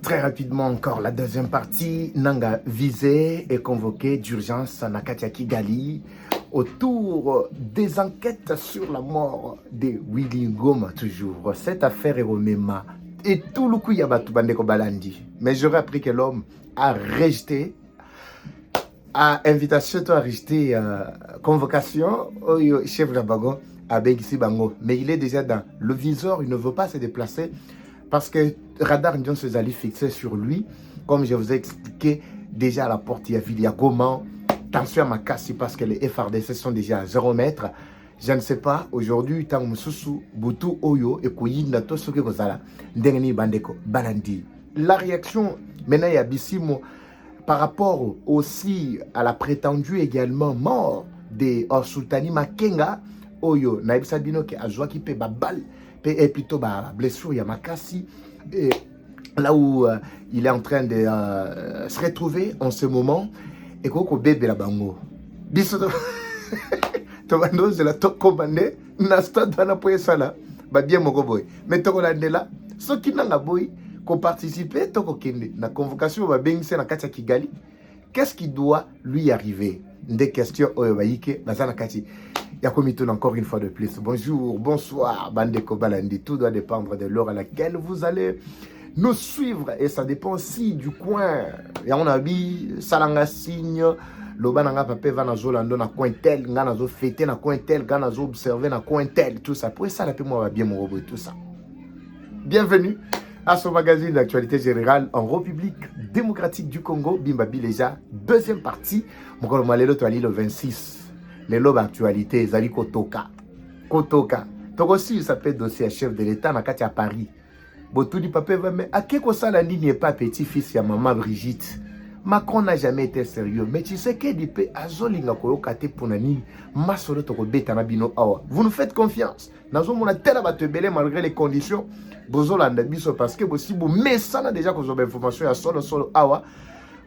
Très rapidement encore, la deuxième partie, Nanga visé et convoqué d'urgence à Nakatia Kigali autour des enquêtes sur la mort de Willy Ngoma toujours. Cette affaire est remema et tout le coup y a Batubandeko Balandi. Mais j'aurais appris que l'homme a rejeté à invitation, a rejeté convocation au chef de Bago à Bengisi Bango. Mais il est déjà dans le viseur, il ne veut pas se déplacer. Parce que Radar Ndion se allait fixer sur lui, comme je vous ai expliqué, déjà à la porte, il y a Goma, tension à Makassi parce que les FRDC sont déjà à 0 mètre. Je ne sais pas, aujourd'hui, tant Moussousou, Boutou, Oyo, et Kouyina, tout ce que vous avez, Ndengeni Bandeko, Balandi. La réaction, maintenant, il y a Bissimo, par rapport aussi à la prétendue également mort de Sultani Makenga, Oyo, Naïbsa Bino, qui a joué qui peut babal. Et plutôt blessure Yamakasi, et là où il est en train de se retrouver en ce moment, et qu'on bébé la bango. Bisoto, Tomando, c'est la top commandé, Nasta dans la poye sala, bah bien mon boy. Mais toko la là, ceux qui n'ont pas boy, qu'on participe, toko kende, la convocation va bien c'est la Katia Kigali. Qu'est-ce qui doit lui arriver? Des questions au Yobaïke, Bazana Kati. Yakomitoun encore une fois de plus. Bonjour, bonsoir, Bandeko Balandi. Tout doit dépendre de l'heure à laquelle vous allez nous suivre. Et ça dépend aussi du coin. Et on a vu Salanga Signe, Lobananga Pape Vanazo Lando na coin tel, Ganazo fêté na coin tel, Ganazo observé na coin tel, tout ça. Pour ça, la paix, moi, va bien mon robot, tout ça. Bienvenue à ce magazine d'actualité générale en République démocratique du Congo, Bimbabi Leja, deuxième partie. Mon collègue Malelo Toali le 26. Les lobes actualités, Zali Kotoka. Kotoka. Donc aussi, il s'appelle dossier chef de l'État, Nakati à Paris. Botou du papier va, mais à quel que ça la ligne n'est pas petit-fils, à maman Brigitte. Macron n'a jamais été sérieux. Mais tu sais qu'il dit, Azolinga Koyokate pour Nani, Masolo Tokobeta Nabino Awa. Vous nous faites confiance. Nazo mon tel à batebele malgré les conditions. Bozolanda biso parce que si vous mettez ça déjà que vous avez information à solo Awa.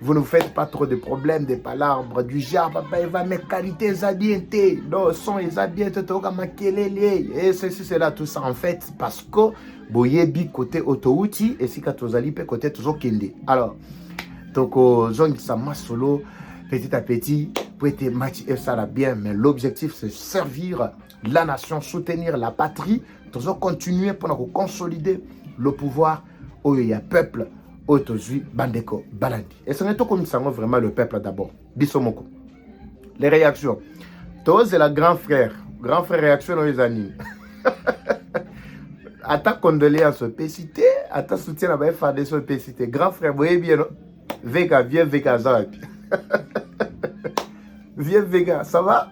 Vous ne faites pas trop de problèmes, des palabres, du genre, papa, il va mes qualités, zabienté, non, son, ils zabienté, toka makelele, et ceci, c'est là, tout ça, en fait, parce que, boyebi côté autoouti, et si katozali pe côté toujours kende. Alors, donc, zone ça m'a solo, petit à petit, pour être match, et ça là bien, mais l'objectif, c'est servir la nation, soutenir la patrie, toujours continuer pour nous consolider le pouvoir, où il y a peuple, Otozui Bandeko Balandi. Et ce n'est pas comme ça vraiment le peuple d'abord. Bissomoko. Les réactions. Toi, c'est la grand frère. Grand frère réaction dans les animes. À ta condoléance pécité, à ta soutien à la FADC pécité. Grand frère, vous voyez bien, non? Vega, viens Vega, Zarep. Viens Vega, ça va?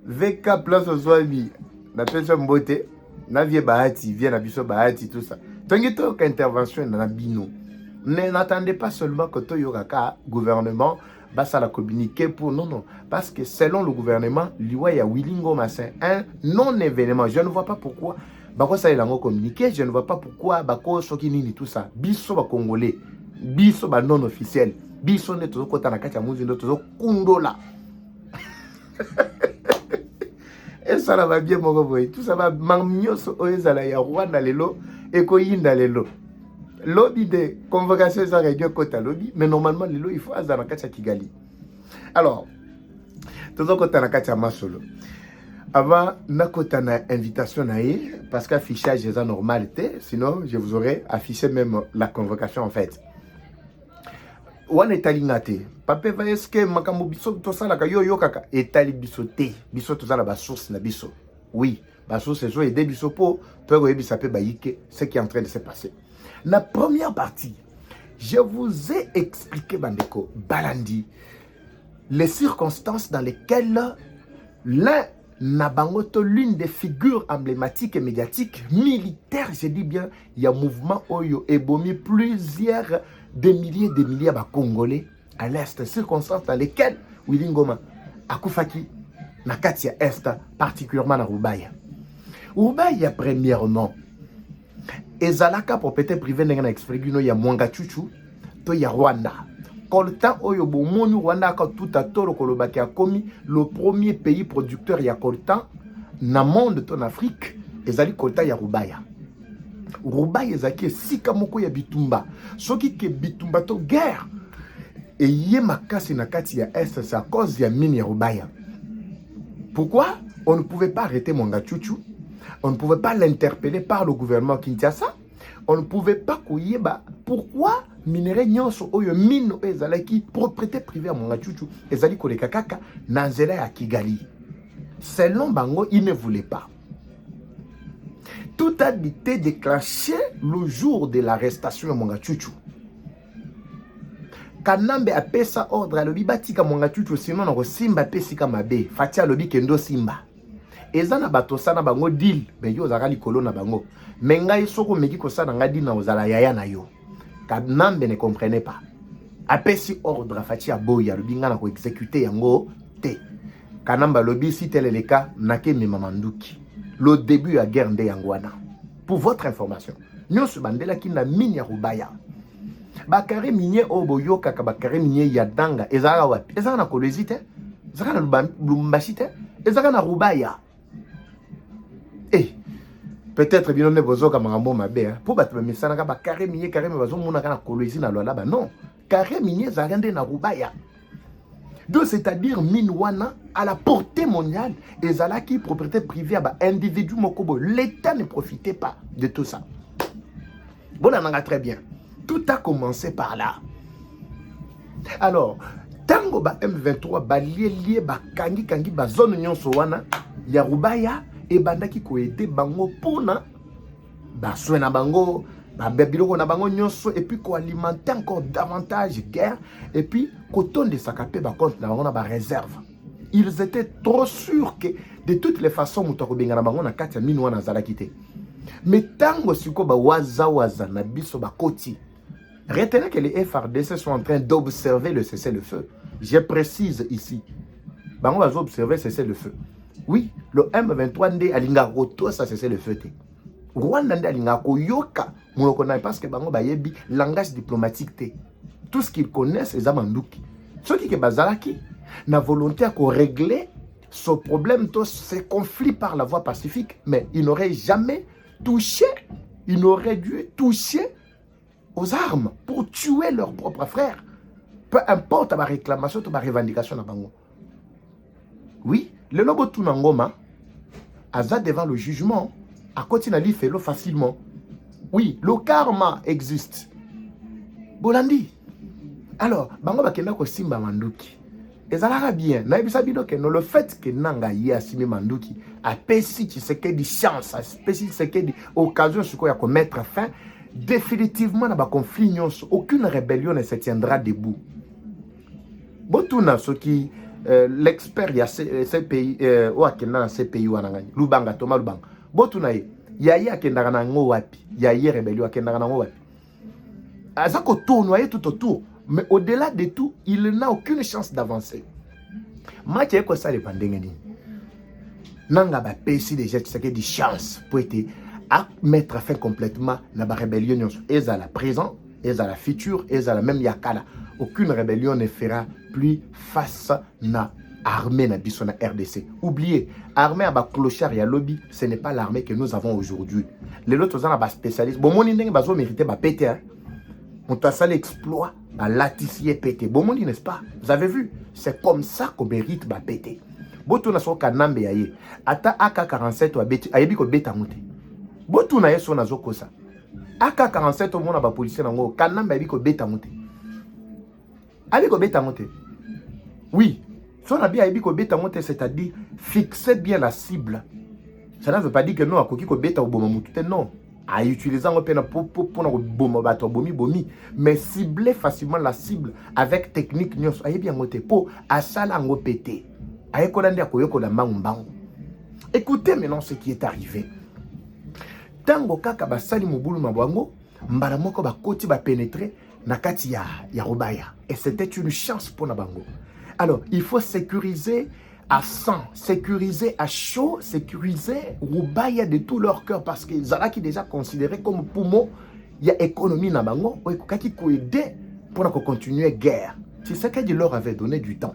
Vega place au Zouami. La personne beauté. Na vie Bahati, viens à Bisso Bahati, tout ça. Tant que tu as intervention dans la bino. N'attendez pas seulement que Toyokaka, gouvernement, va la communiquer pour... Non. Parce que selon le gouvernement, il y a Willy Ngoma, c'est un non-événement. Je ne vois pas pourquoi. Bako ça, il a communiqué. Je ne vois pas pourquoi. Bako Sokinini, tout ça. Biso, ba Congolais. Biso, ba non-officiel. Biso, ne tozo kota na kacha muzi, ne tozo kundola. Et ça va bien, mon gars. Tout ça va. Mamnyos, oezala, ya Rwanda lelo, et koyinda lelo. Lobby de convocation ça réduit côté lobby, mais normalement le il faut azana kacha Kigali. Alors, tout ça côté na kacha masolo. Avant nakota na invitation naé parce qu'affichage est normalité, sinon je vous aurais affiché même la convocation en fait. Wan etalingate. Papa va est-ce que makambo biso to sala ka yo kaka etali biso te. Biso to sala ba source na biso. Oui, ba source zo aider biso po to ebisa pe bayike ce qui est en train de se passer. La première partie, je vous ai expliqué, Bandeko Balandi, les circonstances dans lesquelles l'une des figures emblématiques et médiatiques, militaires, je dis bien, il y a un mouvement Oyo et Bomi, plusieurs des milliers de Congolais à l'Est, circonstances dans lesquelles Willy Ngoma, Akufaki, Nakatia Est, particulièrement à Rubaya. Rubaya, premièrement, ezalaka propriété privée n'engana exprégino ya Mwanga Chuchu to ya Rwanda. Coltan oyo bomoni Rwanda ka tout à tolo kolobaki a commis le premier pays producteur ya coltan na monde en Afrique ezali coltan ya Rubaya. Rubaya ezaki esika moko ya bitumba. Soki ke bitumba to guerre. Et yé makasi na kati ya est, c'est à cause ya mine ya Rubaya. Pourquoi on ne pouvait pas arrêter Mwanga Chuchu? On ne pouvait pas l'interpeller par le gouvernement Kinshasa. On ne pouvait pas koyeba pourquoi minerai nyonso oyo mine ezalaki propriété privée à Mwanga Chuchu ezali koleka kaka na nzela ya Kigali. Selon bango, il ne voulait pas. Tout a été déclenché le jour de l'arrestation de Mwanga Chuchu. Kanambe a pesa ordre à l'obi batika Mwanga Chuchu sinon na simba pesika mabe fatia lobi kendo simba. Ezana batosana bango deal ben yo zaka likolo na bango. Mengai soko meki kosana ngadi na ozala yaya na yo. Kanambe ne comprenait pas. A pesi ordre à fatia boya lobi ngana ko exécuter yango te. Kanamba lobi si tel est le cas nake Mamanduki. Le début à guerre de Yangwana. Pour votre information, nous sommes bandela qui na mine ya Rubaya. Bakare minier oboyo kaka bakare minier yadanga ezara wapi? Ezara na Kolwezi, ezara na Lubumbashi, ezara na Rubaya. Eh, peut-être bien on est bozo comme un bon mabe. Pour battre mais ça na bakare minier carré mais bazo mona na Kolwezi na lola ba non. Carré minier zarende na Rubaya. Donc, c'est-à-dire Minwana à la portée mondiale et Zalaki propriété privée à individu mokobo. L'État ne profitait pas de tout ça. Bon, on en a très bien. Tout a commencé par là. Alors, tango ba M23 ba lié ba kangi ba zone nyonso wana ya Rubaya et bandaki ko été bango pona ba soena bango ba biloko na bango nyonso et puis ko alimenter encore davantage guerre et puis coton de sakapé ba compte na bango na ba réserve. Ils étaient trop sûrs que de toutes les façons mutako benga na bango na kati ya minwa na zalaki te. Mais tango siko ba waza na biso ba koti. Retenez que les FRDC sont en train d'observer le cessez-le-feu. Je précise ici. Bango va observer le cessez-le-feu. Oui, le M23 ndé alinga roto ça cessez-le-feu te. Rwanda ndé alinga koyoka monokona parce que bango ba yebi langage diplomatique te. Tout ce qu'ils connaissent c'est Zamanduki. Ceux qui bazalaki na volonté à régler ce problème, ce conflit par la voie pacifique, mais ils n'auraient jamais touché, ils n'auraient dû toucher aux armes pour tuer leurs propres frères. Peu importe ma réclamation ou ma revendication na bango. Oui, le lobo tunangoma aza devant le jugement à continuer à faire facilement. Oui, le karma existe. Bolandi. Alors, bango bakenda ko simba Manduki. Ezalaka bien. Na ebisa bino que le fait que nanga yi asimi Manduki a pesi Tshisekedi chance, a pesi Tshisekedi occasion sur quoi ya mettre fin définitivement na ba conflit nyonso, aucune rébellion ne se tiendra debout. Botuna ce qui l'expert ya ces pays ou akenda na ces pays wana ngani. Lubanga Thomas Lubanga. Botuna ye yayi akenda na ngo wapi? Yayi rébellion akenda na ngo wapi? Azako tournoyer tout autour. Mais au-delà de tout, il n'a aucune chance d'avancer. Mathieu est quoi ça les pandémies? Nanga ba pesi déjà tu sais que des chances pour être à mettre fin complètement la rébellion. Et à la présent, et à la future, et à la même yakala. Aucune rébellion ne fera plus face na armée na biso na RDC. Oubliez, armée à ba clochard ya lobby, ce n'est pas l'armée que nous avons aujourd'hui. Les autres ont ba spécialistes. Bon mon ndenge bazo mériter ba pété hein. On t'a ça l'exploit, bah latissier pété. Bon monde n'est-ce pas? Vous avez vu? C'est comme ça qu'on mérite bah pété. Boto na so kanambe yaye. Ata AK-47 wa beti, ayebi ko beta monte. Boto na yeso na zoko sa. AK-47 au monde ba policier nango, kanambe ayebi ko beta monte. Ayebi ko beta monte. Oui. Si on a bien ayebi ko beta monte, c'est-à-dire fixer bien la cible. Ça ne veut pas dire que non, à koki ko beta au bon moment. Non. À utiliser un peu mais cibler facilement la cible avec technique nyos aye bien moté pour asala ngo pété aye kolande akoyoko la mbangu. Écoutez maintenant ce qui est arrivé. Tango kaka basali mobulu mabwango mbala moko bakoti ba pénétrer na kati ya Rubaya et c'était une chance pour na bango. Alors, il faut sécuriser à 100, sécuriser à chaud, sécuriser Rubaya de tout leur cœur parce que Zalaki déjà considéré comme poumon, il y a économie na bango, qui peut aider pour continuer guerre. C'est ce qu'il leur avait donné du temps.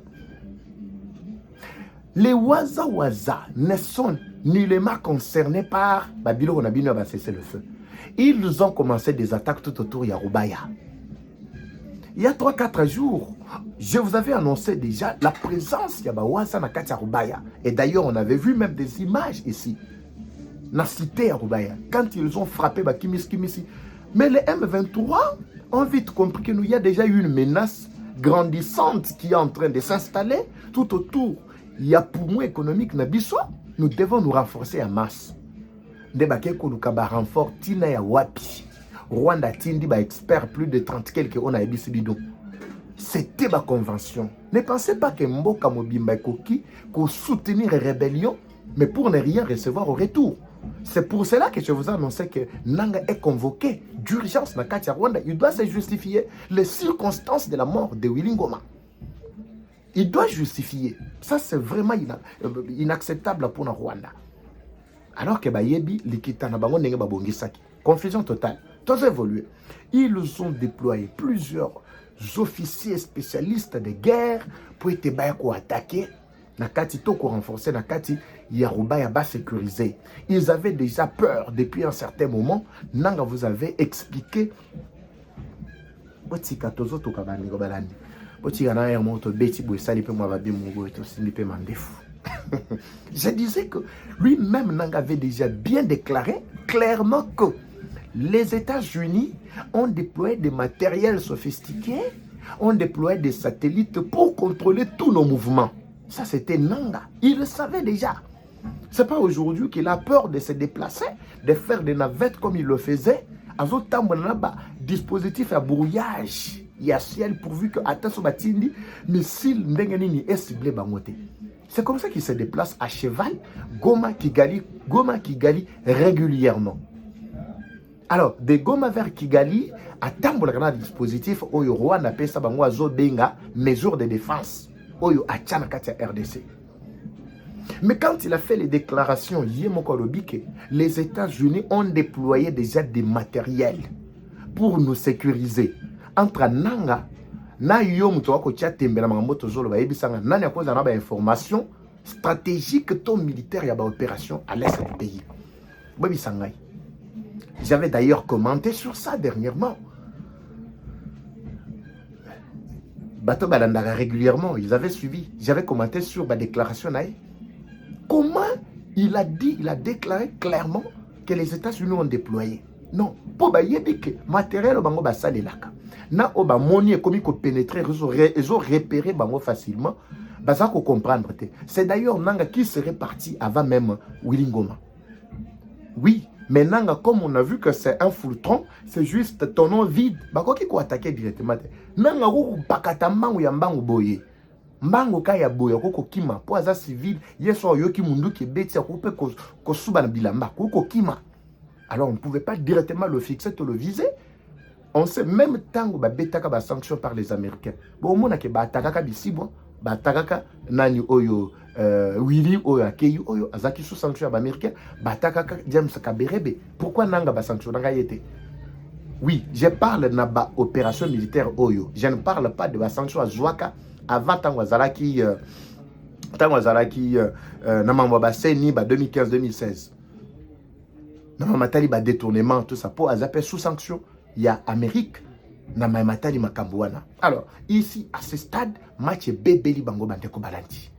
Les Waza ne sont nullement concernés par Babylone, on a bien cessé le feu. Ils ont commencé des attaques tout autour de Rubaya. Il y a 3-4 jours, je vous avais annoncé déjà la présence de Bawaza na kati ya Rubaya. Et d'ailleurs, on avait vu même des images ici. Dans la cité à Rubaya. Quand ils ont frappé Kimisi. Mais les M23 ont vite compris qu'il y a déjà eu une menace grandissante qui est en train de s'installer tout autour. Il y a poumon économique Nabiso. Nous devons nous renforcer en masse. Ndebake Kolukaba renfort Tina ya Wapi. Rwanda Tindi ba expert plus de 30 quelques on a bidon. C'était ma convention. Ne pensez pas que Mboka Mobimba Koki pour soutenir les rébellions, mais pour ne rien recevoir au retour. C'est pour cela que je vous ai annoncé que Nanga est convoqué d'urgence dans Katia Rwanda. Il doit se justifier les circonstances de la mort de Willy Ngoma. Il doit justifier. Ça, c'est vraiment inacceptable pour le Rwanda. Alors que Bayebi, Likitana Bango Nenge Babongisaki. Confusion totale. Tout a évolué. Ils ont déployé plusieurs officiers spécialistes de guerre pour être attaquer. Nakati Toko renforcé, Nakati Yaruba Yaba sécurisé. Ils avaient déjà peur depuis un certain moment. Nanga vous avez expliqué. Je disais que lui-même Nanga avait déjà bien déclaré clairement que les États-Unis ont déployé des matériels sophistiqués, ont déployé des satellites pour contrôler tous nos mouvements. Ça, c'était Nanga. Il le savait déjà. Ce n'est pas aujourd'hui qu'il a peur de se déplacer, de faire des navettes comme il le faisait. Avec un dispositif à brouillage. Il y a ciel pourvu que Atasso Batindi, missile Ndengenini est ciblé Bangote. C'est comme ça qu'il se déplace à cheval, Goma Kigali régulièrement. Alors, de Goma vers Kigali, à Tambola, dispositif, Oyo Rwanda Pesa Bango Zo Benga, mesure de défense. Oyo Achana Katia RDC. Mais quand il a fait les déclarations, les États-Unis ont déployé déjà des matériels pour nous sécuriser. Entre Nanga, na yom to ko tembela mangoto zolo ba ebisanga nani akoza na ba information stratégique to militaire ya ba opération à l'est du pays. Bobi sangai. J'avais d'ailleurs commenté sur ça dernièrement. Bato balandaka régulièrement, ils avaient suivi. J'avais commenté sur ma déclaration naïe. Comment il a déclaré clairement que les États-Unis ont déployé. Non, pour bayebi que matériel bango basalelaka. Na oba moni comme ko pénétrer, ils ont repéré bango facilement. Baza ko comprendre. C'est d'ailleurs Nanga qui serait parti avant même Willy Ngoma. Oui, mais Nanga, comme on a vu que c'est un foultron, c'est juste ton nom vide. Bako qui ko attaquer directement. Nanga ko pakata mangu ya mbangu boye. Mbangu kaya boye ko kima po aza civil, yeso yoki mundu ki beti ko pe ko suba na bilamba ko kima. Alors on ne pouvait pas directement le fixer, le viser. On sait même tant que betaka ba sanction par les Américains. Bon mona ke ba atakaka bisibo, ba atakaka nani oyo Willy oyo akeyu oyo azaki sous sanction ba américain, ba atakaka James Kaberebe. Pourquoi nanga ba sanction nanga yete? Oui, je parle de ba opération militaire oyo. Je ne parle pas de ba sanction à Zouaka avant tant wazalaki na mambo ba seni ba 2015-2016. Non, matali ba détournement tout ça pour azaper sous sanction. Il y a Amérique na matali makambouana. Alors, ici à ce stade, match bébéli bango bandeko balanti.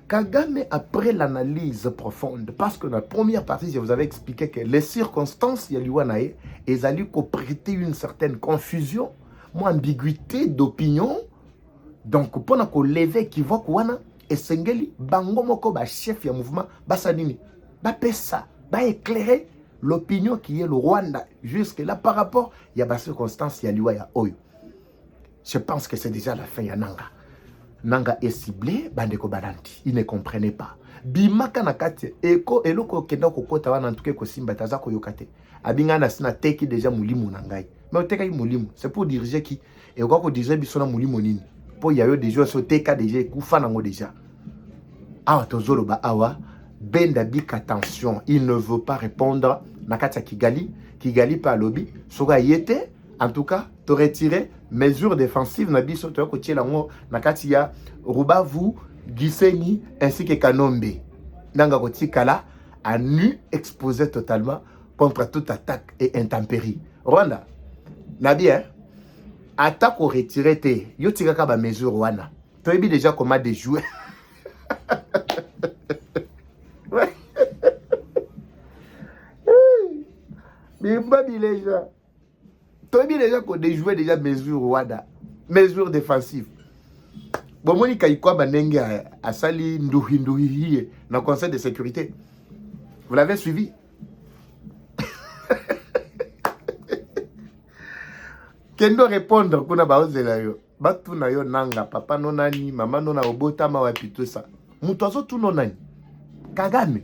Kagame, après l'analyse profonde, parce que dans la première partie, je vous avais expliqué que les circonstances, il y a ils allaient prêter une certaine confusion, une ambiguïté d'opinion. Donc, pour qu'on lever qui va kouana, et sengeli, bango moko ba chef ya mouvement, basanini, ba pesa, ba éclairer l'opinion qui est le Rwanda jusque-là par rapport à la circonstance il y a Oyo. Je pense que c'est déjà la fin ya Nanga. Nanga est ciblé, bandeko balanti. Il ne comprenait pas. Bimaka nakati eko eloko kenda kokota wana ntuke ko simba taza ko yokate. Abinga na sina teki déjà mulimu nangai. Mais oteka yi mulimu, c'est pour diriger qui et ko ko diriger bisona mulimu nini. Po ya yo déjà so teka déjà kufa nango déjà. Awa tozolo ba awa Benda Bik, attention, il ne veut pas répondre. Nakati Kigali, Kigali par lobby. Soga yete, en tout cas, te retirer mesures défensives. Nabiso to ko tielango nakati ya Rubavu, Gisenyi ainsi que Kanombe. Nanga ko tikala à nu exposé totalement contre toute attaque et intempérie. Rwanda, Nabi, hein? Attaque ou retiré, yo tiraka ba mesure wana. Tu as déjà comment déjouer. Ouais. Mais pas les gens. Tu as déjà qu'on déjouer déjà mesure Rwanda. Mesure défensive. Bon, moi, il y a banenge à sali nduhi dans le Conseil de sécurité. Vous l'avez suivi? Kendo répondre kuna baozela yo. Batu na yo nanga papa no nani, mama no na obota ma wapi tout ça. Mutozo tu no nani. Kagame.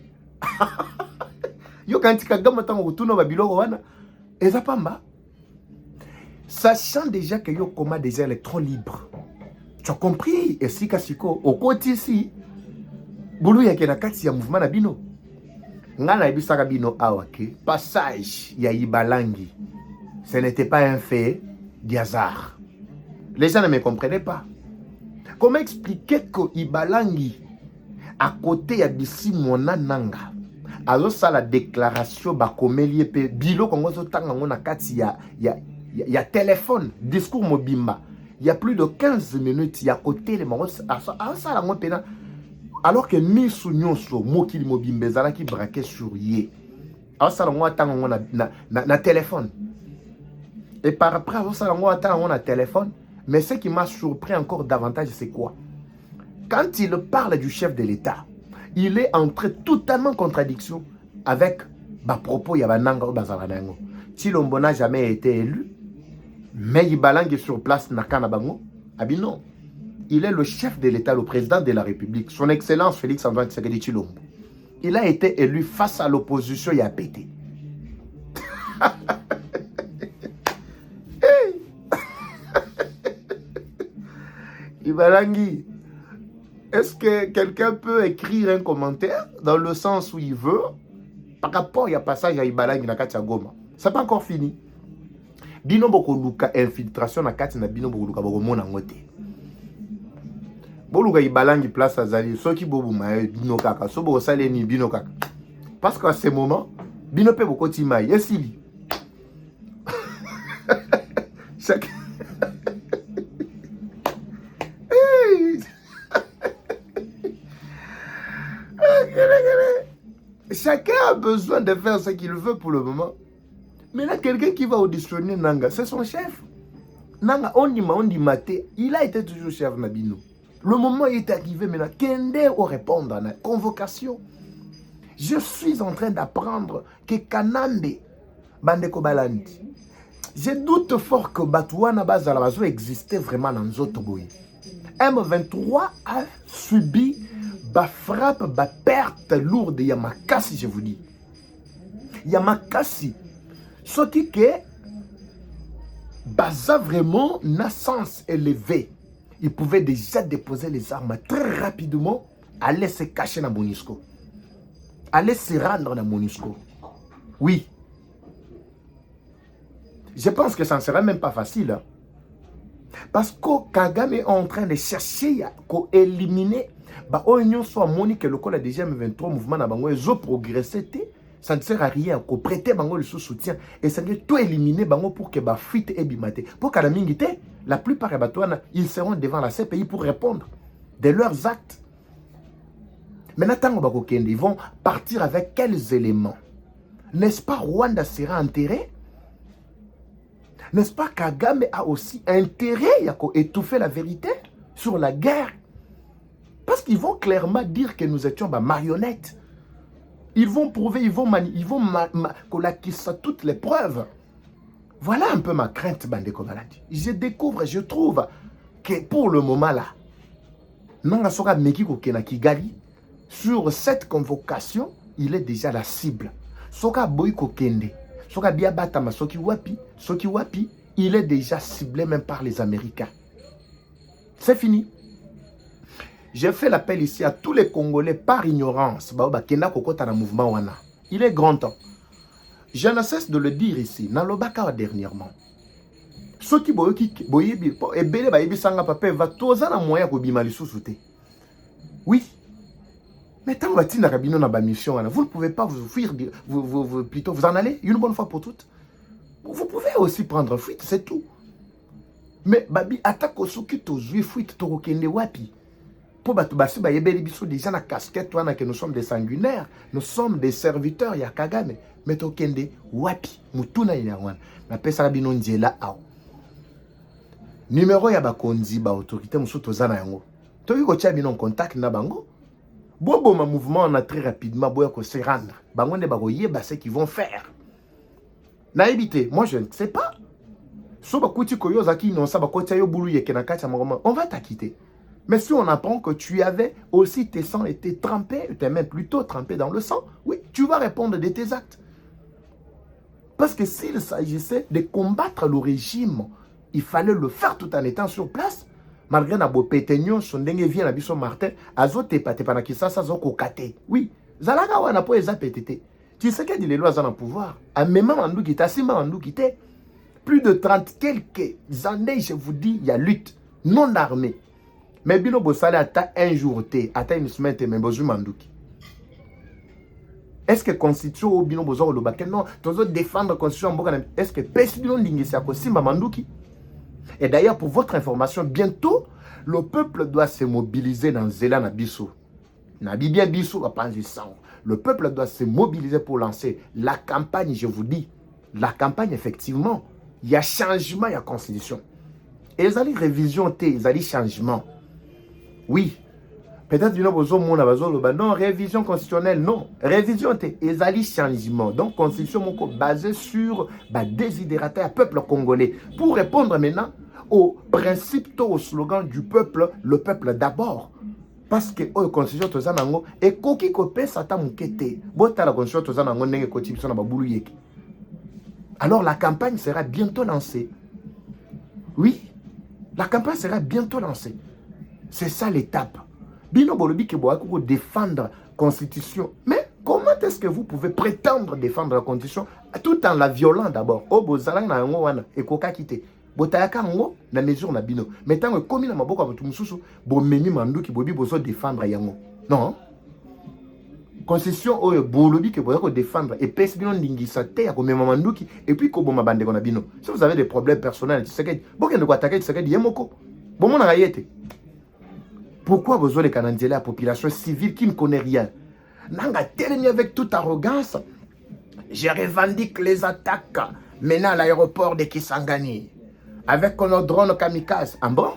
Yo kanti Kagame tango tuno ba biloko wana. Eza pamba. Sachant déjà que yo coma des électrons libres. Tu as compris? Et si kasiko au côté ici. Boulou ya kena kati ya mouvement na bino. Ngana ebisaka bino awake. Passage ya Ibalangi. Ce n'était pas un fait du hasard. Les gens ne me comprenaient pas. Comment expliquer que Ibalangi, à côté ya bisi mona nanga, alors ça la déclaration bakomelie pe bilo kongo zotanga ngona kati ya téléphone, discours mobimba. Il y a plus de 15 minutes, il y a côté les morts à ça la pena. Alors que misu nyonso mokili mobimbe zala qui braquait sur yé. Alors ça la tanga na téléphone. Et par après, on a téléphone. Mais ce qui m'a surpris encore davantage, c'est quoi? Quand il parle du chef de l'État, il est entré totalement en contradiction avec ma propos. Chilombo n'a jamais été élu, mais Ibalang est sur place. Non. Il est le chef de l'État, le président de la République, son Excellence Félix Antoine Tshisekedi Chilombo. Il a été élu face à l'opposition, il a pété. Ibalangi, est-ce que quelqu'un peut écrire un commentaire dans le sens où il veut par rapport à passage à Ibalangi na kati ya Goma? C'est pas encore fini. Bino boko luka infiltration na kati na bino boko luka boko mona ngote. Boluka Ibalangi place azali soki bobu ma bino kaka so boko sale ni bino kaka. Parce qu'à ce moment bino pe boko timai esili. Chaque chacun a besoin de faire ce qu'il veut pour le moment. Mais là, quelqu'un qui va auditionner Nanga, c'est son chef. Nanga, on dit maté, il a été toujours chef Nabino. Le moment est arrivé maintenant. Kende au répondre à la convocation. Je suis en train d'apprendre que Kanambe, Bandeko Balandi, je doute fort que Batouana Bazalabazo existait vraiment dans Zotoboy. M23 a subi ba frappe, ba perte lourde de Yamakasi, je vous dis. Yamakasi. Ce qui est baza vraiment n'a sens élevé. Il pouvait déjà déposer les armes très rapidement, aller se cacher dans Monusco. Aller se rendre dans Monusco. Oui. Je pense que ça ne sera même pas facile. Hein. Parce que Kagame est en train de chercher à éliminer. Oignon soit moni que le col a déjà M23 mouvement na bango ils ont progressé. Ça ne sert à rien qu'on prête bango le soutien et ça doit tout éliminer bango pour que ba fuite et bimate. Pour Kalamingité, la plupart des batouana ils seront devant la CPI pour répondre de leurs actes. Maintenant ils vont partir avec quels éléments? N'est-ce pas Rwanda sera enterré? N'est-ce pas Kagame a aussi intérêt à étouffer la vérité sur la guerre? Parce qu'ils vont clairement dire que nous étions marionnettes. Ils vont prouver, ils vont toutes les preuves. Voilà un peu ma crainte, Bandeko Balandi. Je découvre, je trouve que pour le moment là, Nangasoka Mekiko Kigali, sur cette convocation, il est déjà la cible. Soka Boyko Kende. Soka Biabatama, Soki Wapi, il est déjà ciblé même par les Américains. C'est fini. J'ai fait l'appel ici à tous les Congolais par ignorance. Il est grand temps. Je ne cesse de le dire ici, dans le Baka dernièrement. Ceux qui oui. Mais tant que vous avez une mission, vous ne pouvez pas vous fuir, plutôt vous en allez une bonne fois pour toutes. Vous pouvez aussi prendre fuite, c'est tout. Mais babi attaque au souki to zui fuite to kende wapi. Pour batu basi ba yebeli biso déjà na casquette wana que nous sommes des sanguinaires, nous sommes des serviteurs ya Kagame, mais to kende wapi mutuna ina wana. Na pesa bino nzela aw. Numéro ya ba konzi ba autorité musu tozana yango. To yiko tia bino en contact na bango. Bobo ma mouvement on a très rapidement boya ko se rendre. Bango ne ba ko yeba ce qu'ils vont faire. Na éviter, moi je ne sais pas. On va t'acquitter. Mais si on apprend que tu avais aussi tes sangs été trempés, tu es même plutôt trempé dans le sang, oui, tu vas répondre de tes actes. Parce que s'il s'agissait de combattre le régime, il fallait le faire tout en étant sur place. Malgré na bopetenyo, son dengue vient à Bisso Martin, azote patepanakisa, sa zo kokate. Oui, zalaga wana po eza petete. Tu sais qu'il y a des lois dans le pouvoir. À même moment, plus de 30 quelques années, je vous dis, il y a lutte non armée. Mais bino bosale ata un jour ata une semaine mais bozu manduki. Est-ce que constitution ou bino bozo le baken non, tozo défendre constitution mboka est-ce que pesi bino ndingisi akosimba manduki? Et d'ailleurs pour votre information, bientôt le peuple doit se mobiliser dans Zela na biso. Na bien biso va pas sang. Le peuple doit se mobiliser pour lancer la campagne, je vous dis. La campagne, effectivement, il y a changement, il y a constitution. Et ils allaient révision, ils allaient changement. Oui. Peut-être qu'ils ont non, révision constitutionnelle, non. Révision, ils allaient changement. Donc, constitution basée sur désidérateur peuple congolais. Pour répondre maintenant au principe, au slogan du peuple, le peuple d'abord. Parce que la constitution tozanango et koki kopé sata mukete bota la constitution tozanango nenge kotibso na babulu yeki. Alors la campagne sera bientôt lancée. Oui, la campagne sera bientôt lancée. C'est ça l'étape. Bino bolobi ke boa ko défendre la constitution. Mais comment est-ce que vous pouvez prétendre défendre la constitution tout en la violant d'abord? O bozala na ngo wana e koka kite. Botayaka ngo na mesure na bino. Mais tant que komi na maboko abatu mususu bo meni manduki bobi bozo défendre yango. Non. Constitution oyo bolobi ke boya ko défendre et pesi bino ndingisa te ya ko mema manduki et puis ko boma bande na bino. Si vous avez des problèmes personnels, tu sais que boke ndo ko attaquer, tu sais que yemoko. Bomo na yete. Pourquoi vous avez canaliser la population civile qui ne connaît rien? Nanga telemi avec toute arrogance. Je revendique les attaques maintenant à l'aéroport de Kisangani. Avec nos drones kamikazes. Ah bon?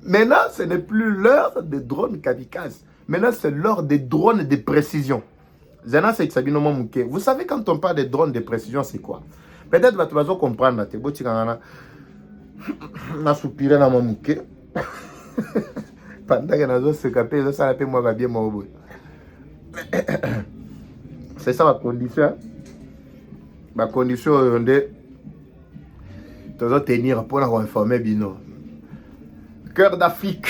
Maintenant, ce n'est plus l'heure des drones kamikazes. Maintenant, c'est l'heure des drones de précision. Vous savez, quand on parle de drones de précision, c'est quoi? Peut-être que tu vas comprendre. Je soupiré dans mon mouquet. Pendant que je suis capé, ça fait moi bien mon. C'est ça ma condition. Ma condition est de tenir pour informer Bino. Cœur d'Afrique.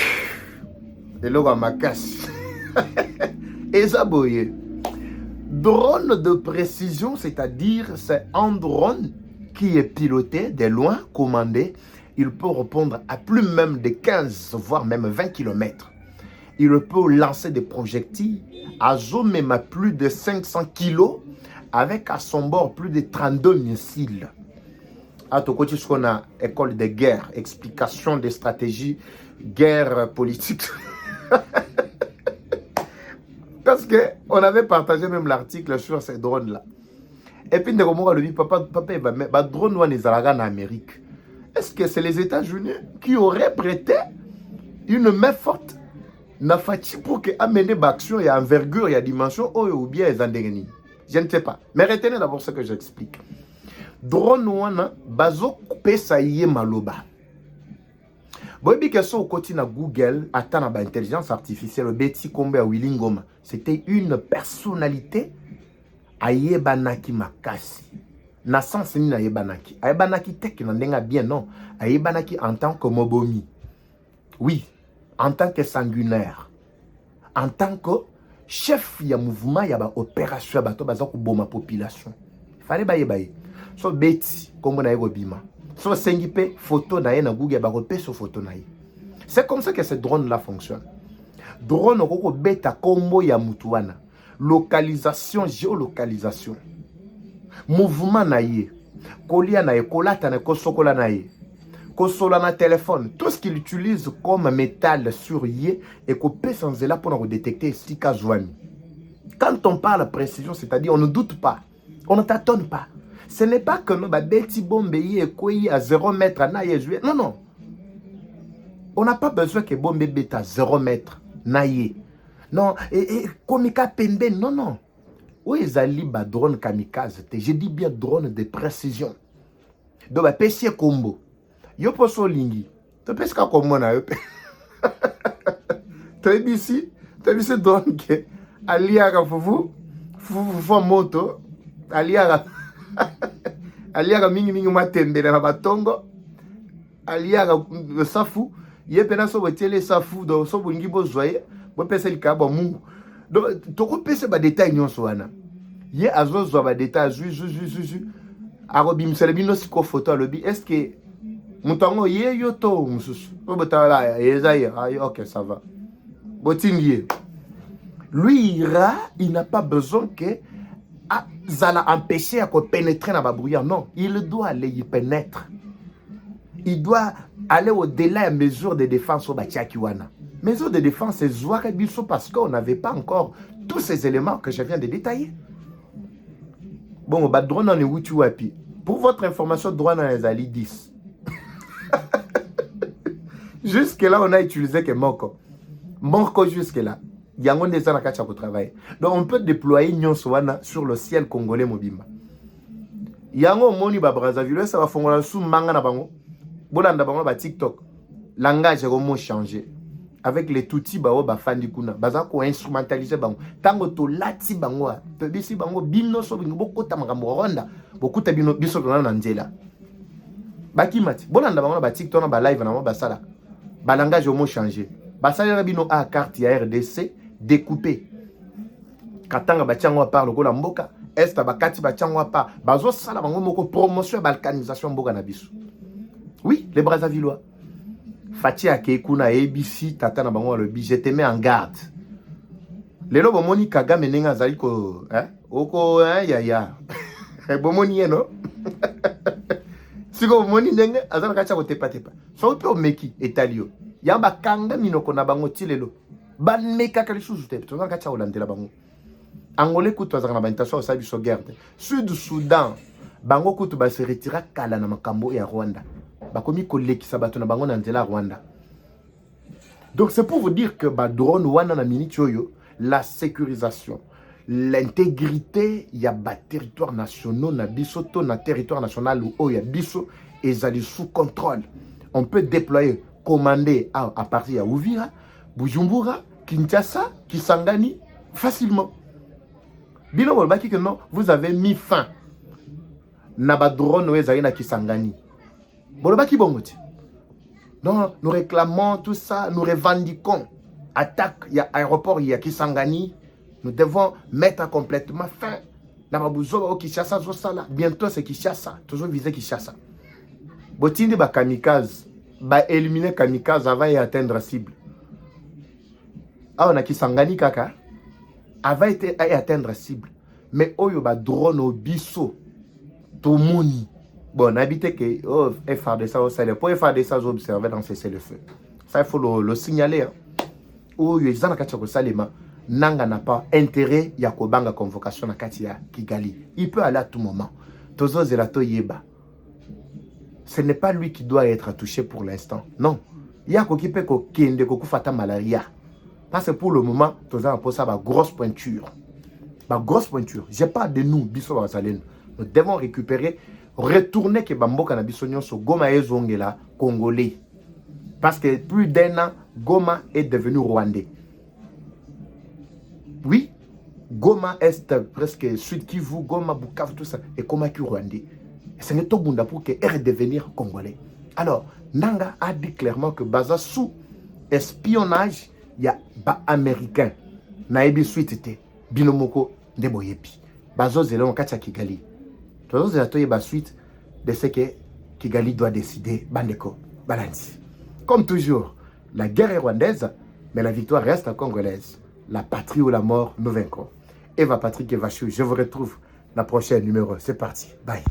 Et là, on m'a casse. Et ça, boye. Drone de précision, c'est-à-dire c'est un drone qui est piloté de loin, commandé. Il peut répondre à plus même de 15, voire même 20 km. Il peut lancer des projectiles à zoom même à plus de 500 kg avec à son bord plus de 32 missiles. À tout côté, ce qu'on a école de guerre, explication des stratégies, guerre politique. Parce qu'on avait partagé même l'article sur ces drones-là. Et puis, on lui dit, papa, drone ou les en Amérique. Est-ce que c'est les États-Unis qui auraient prêté une main forte pour amener l'action et envergure et dimension ou bien les endérini? Je ne sais pas. Mais retenez d'abord ce que j'explique. Drone wana bazo pesa yé maloba. Bobi keso au côté na Google atana ba intelligence artificielle Betty Kombe à Willy Ngoma. C'était une personnalité ayebanaki makasi. Na sens ni na yebanaki. Ayebanaki tek na ndenga bien non. Ayebanaki en tant que mobomi. Oui, en tant que sanguinaire. En tant que chef ya mouvement ya ba opération bato bazako boma population. Fallait baye. So Betty, comme on a bima. So sengipe photo na ye na Google ba repé so photo na ye. C'est comme ça que ces drones-là fonctionnent. Drone au beta combo ya mutuana. Localisation, géolocalisation. Mouvement naïe. Kolia naïe, kolata na kosokola naïe. Kosola na téléphone. Tout ce qu'il utilise comme métal sur yé et qu'on peut sans là pour détecter si kazouami. Quand on parle de précision, c'est-à-dire on ne doute pas. On ne tâtonne pas. Ce n'est pas que nous bêtis bombe à 0 mètre. Non, non. On n'a pas besoin que bombe bête à 0 mètre. Naïe. Non, et komika pembe, non, non. Où est ali ba drone kamikaze? Je dis bien drone de précision. Donc, ba pesier combo. Yo poso lingi. Tu peux ka comme na yo. Tu es ici drone que ali aga fufu moto ali aga mingi matembe na batongo ali aga safu yepena so botele safu do so bungi bozoye. Pese likaba mungu donc toko pese ba détail nyonso wana ye azozo ba détail zu arobimsele bino siko photo alobi est-ce que mutango ye yoto mususu obotala ezaye ok ça va botingie lui ira il n'a pas besoin que zala empêcher à pénétrer dans ba brouillard non il doit aller y pénétrer il doit aller au-delà à mesure de défense au batiaki wana. Mesure de défense, c'est Zouaka Bisso parce qu'on n'avait pas encore tous ces éléments que je viens de détailler. Bon, bah, drone en est où tu vois. Pour votre information, drone en est à 10. Jusque-là, on a utilisé que Moko. Moko jusque-là. Il y a un des gens qui ont travaillé. Donc, on peut déployer Nyon Soana sur le ciel congolais Mobimba. Il y a un moni ba Brazzaville, ça va fonctionner sous manga na bango. Bolanda bango ba TikTok. Langage est changé. Avec les toutis bao ba fandi kuna baza ko instrumentaliser bango tango to lati bango pe bisi bango bino so bingo bokota makambo ronda bokuta bino biso na nzela bakimati bolanda bango ba TikTok na ba live na ba sala ba langage au mot changé ba sala bino a carte ya RDC découpé katanga ba tiango parle ko la mboka est ba kati ba tiango pa bazo sala bango moko promotion balkanisation mboka na biso oui les Brazzavillois Fatia Kekuna ABC tata na bango lobi je te mets en garde. Lelo bomoni Kagame nenga zali ko oko ya. Bomoni no. Siko bomoni nenga azana kacha ko tepa. So pe o meki etalio. Yamba kanga minoko na bango tilelo. Ban meka kali suzu te. To kacha olandela bango. Angolais kutu azana na bantation o sabi so guerre. Sud Soudan bango kutu ba se retira kala na makambo ya Rwanda. Bakomi kolekisa bato na bango na nzela Rwanda. Donc c'est pour vous dire que drone wana na mini choyo la sécurisation, l'intégrité ya ba territoire national na biso to na territoire national ou ya biso ezali sous contrôle. On peut déployer, commander à partir de Uvira, Bujumbura, Kinshasa, Kisangani facilement. Bino bolbaki que non, vous avez mis fin na ba drone ezali na Kisangani. Non, nous réclamons tout ça, nous revendiquons. Attaque, il y a aéroport, il y a Kisangani. Nous devons mettre complètement fin. Bientôt c'est Kinshasa, toujours viser Kinshasa. Botindi ba kamikaze, ba éliminer kamikaze avant d'atteindre la cible. Ah, on a Kisangani kaka, avant d'atteindre la cible. Mais oyo ba drone au biso, tout moni. Bon, n'habitez que FARDC, pour FARDC, vous observez dans ces cessez-le-feu. Ça, il faut le signaler. Ou les gens qui ont salima, Nanga n'a pas intérêt à la convocation à Katia Kigali. Il peut aller à tout moment. Tozo Zelato Yeba. Ce n'est pas lui qui doit être touché pour l'instant. Non. Il y a qui peut kende fata malaria. Parce que pour le moment, Tozo a posé ma grosse pointure. Ma grosse pointure. Je parle de nous, Bisso Bazalen. Nous devons récupérer. Retourner que Bamboka na bisonyon so Goma ezongela congolais parce que plus d'un an Goma est devenu rwandais. Oui, Goma est presque Sud Kivu, Goma Bukavu tout ça et Goma qui rwandais. Ce n'est pas bunda pour que redevenir congolais. Alors Nanga a dit clairement que baza sous espionnage il y a ba américain na ebi suite binomoko ndeboyebi bazo zelon kacha Kigali. Tous les suite de ce que Kigali doit décider, Bandeko, Balansi. Comme toujours, La guerre est rwandaise, mais la victoire reste congolaise. La patrie ou la mort, nous vaincrons. Eva Patrick Evachou, je vous retrouve dans le prochain numéro. C'est parti. Bye.